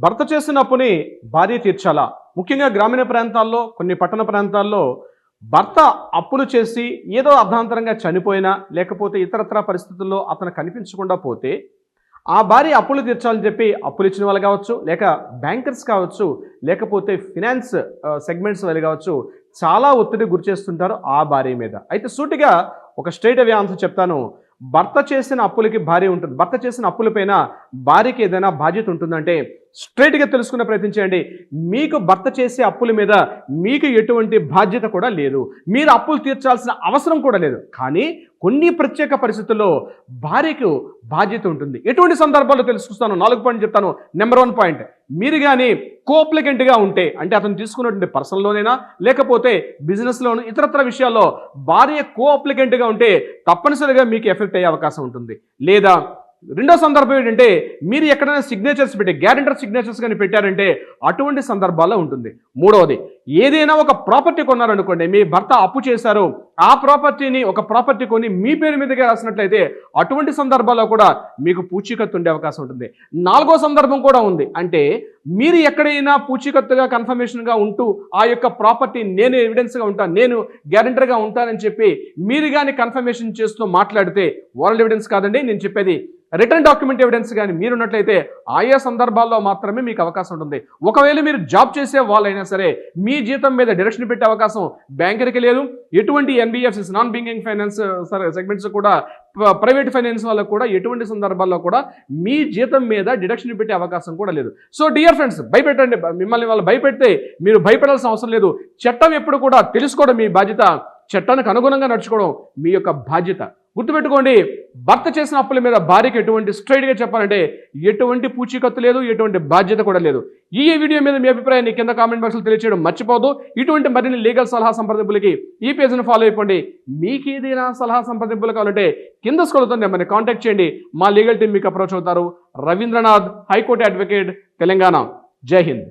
భర్త చేసిన అప్పుని భార్య తీర్చాలా? ముఖ్యంగా గ్రామీణ ప్రాంతాల్లో, కొన్ని పట్టణ ప్రాంతాల్లో భర్త అప్పులు చేసి ఏదో అర్ధాంతరంగా చనిపోయినా, లేకపోతే ఇతరత్రా పరిస్థితుల్లో అతను కనిపించకుండా పోతే, ఆ భార్య అప్పులు తీర్చాలని చెప్పి అప్పులు ఇచ్చిన వాళ్ళు కావచ్చు, లేక బ్యాంకర్స్ కావచ్చు, లేకపోతే ఫినాన్స్ సెగ్మెంట్స్ వాళ్ళు కావచ్చు, చాలా ఒత్తిడి గురి చేస్తుంటారు ఆ భార్య మీద. అయితే సూటిగా ఒక స్ట్రైట్ అవే ఆన్సర్ చెప్తాను. భర్త చేసిన అప్పులకి భార్య ఉంటుంది. భర్త చేసిన అప్పులపైన భార్యకి ఏదైనా బాధ్యత ఉంటుందంటే స్ట్రైట్గా తెలుసుకునే ప్రయత్నం చేయండి. మీకు భర్త చేసే అప్పుల మీద మీకు ఎటువంటి బాధ్యత కూడా లేదు. మీరు అప్పులు తీర్చాల్సిన అవసరం కూడా లేదు. కానీ కొన్ని ప్రత్యేక పరిస్థితుల్లో భార్యకు బాధ్యత ఉంటుంది. ఎటువంటి సందర్భాల్లో తెలుసుకుస్తాను. 4 పాయింట్ చెప్తాను. నెంబర్ 1 పాయింట్, మీరు కానీ కోప్లికెంట్గా ఉంటే, అంటే అతను తీసుకున్నటువంటి పర్సనల్ లోనైనా లేకపోతే బిజినెస్లోను ఇతరత్ర విషయాల్లో భార్య కోప్లికెంట్గా ఉంటే తప్పనిసరిగా మీకు ఎఫెక్ట్ అయ్యే అవకాశం ఉంటుంది. లేదా రెండో సందర్భం ఏంటంటే, మీరు ఎక్కడైనా సిగ్నేచర్స్ పెట్టి గ్యారెంటర్ సిగ్నేచర్స్ కానీ పెట్టారంటే అటువంటి సందర్భాల్లో ఉంటుంది. మూడవది, ఏదైనా ఒక ప్రాపర్టీ కొన్నారనుకోండి, మీ భర్త అప్పు చేశారు, ఆ ప్రాపర్టీని ఒక ప్రాపర్టీ కొని మీ పేరు మీదుగా రాసినట్లయితే అటువంటి సందర్భాల్లో కూడా మీకు పూచీకత్తు ఉండే అవకాశం ఉంటుంది. 4వ సందర్భం కూడా ఉంది. అంటే మీరు ఎక్కడైనా పూచీకత్తుగా కన్ఫర్మేషన్గా ఉంటూ ఆ యొక్క ప్రాపర్టీ నేను ఎవిడెన్స్గా ఉంటాను, నేను గ్యారెంటర్గా ఉంటానని చెప్పి మీరు కానీ కన్ఫర్మేషన్ చేస్తూ మాట్లాడితే, ఓరల్ ఎవిడెన్స్ కాదండి నేను చెప్పేది, రిటర్న్ డాక్యుమెంట్ ఎవిడెన్స్ కానీ మీరున్నట్లయితే ఆయా సందర్భాల్లో మాత్రమే మీకు అవకాశం ఉంటుంది. ఒకవేళ మీరు జాబ్ చేసే వాళ్ళైనా సరే మీ జీతం మీద డిడక్షన్ పెట్టే అవకాశం బ్యాంకర్కి లేదు. ఎటువంటి NBFCs, non banking finance segments కూడా, ప్రైవేట్ ఫైనాన్స్ వాళ్ళకు కూడా ఎటువంటి సందర్భాల్లో కూడా మీ జీతం మీద డిడక్షన్ పెట్టే అవకాశం కూడా లేదు. సో డియర్ ఫ్రెండ్స్, భయపెట్టండి. మిమ్మల్ని వాళ్ళు భయపెడితే మీరు భయపడాల్సిన అవసరం లేదు. చట్టం ఎప్పుడు కూడా తెలుసుకోవడం మీ బాధ్యత, చట్టానికి అనుగుణంగా నడుచుకోవడం మీ యొక్క బాధ్యత. గుర్తుపెట్టుకోండి, భర్త చేసిన అప్పుల మీద భార్యకి ఎటువంటి స్ట్రైట్గా చెప్పాలంటే ఎటువంటి పూచీకత్తు లేదు, ఎటువంటి బాధ్యత కూడా లేదు. ఈ వీడియో మీద మీ అభిప్రాయాన్ని కింద కామెంట్ బాక్స్లో తెలియచేయడం మర్చిపోదు. ఇటువంటి మరిన్ని లీగల్ సలహా సంప్రదింపులకి ఈ పేజ్ని ఫాలో అయిపోండి. మీకు ఏదైనా సలహా సంప్రదింపులు కావాలంటే కింద స్క్రోల్ అవుతుంది, నెంబర్ని కాంటాక్ట్ చేయండి. మా లీగల్ టీం మీకు అప్రోచ్ అవుతారు. Ravindranath, high court advocate, Telangana. జై హింద్.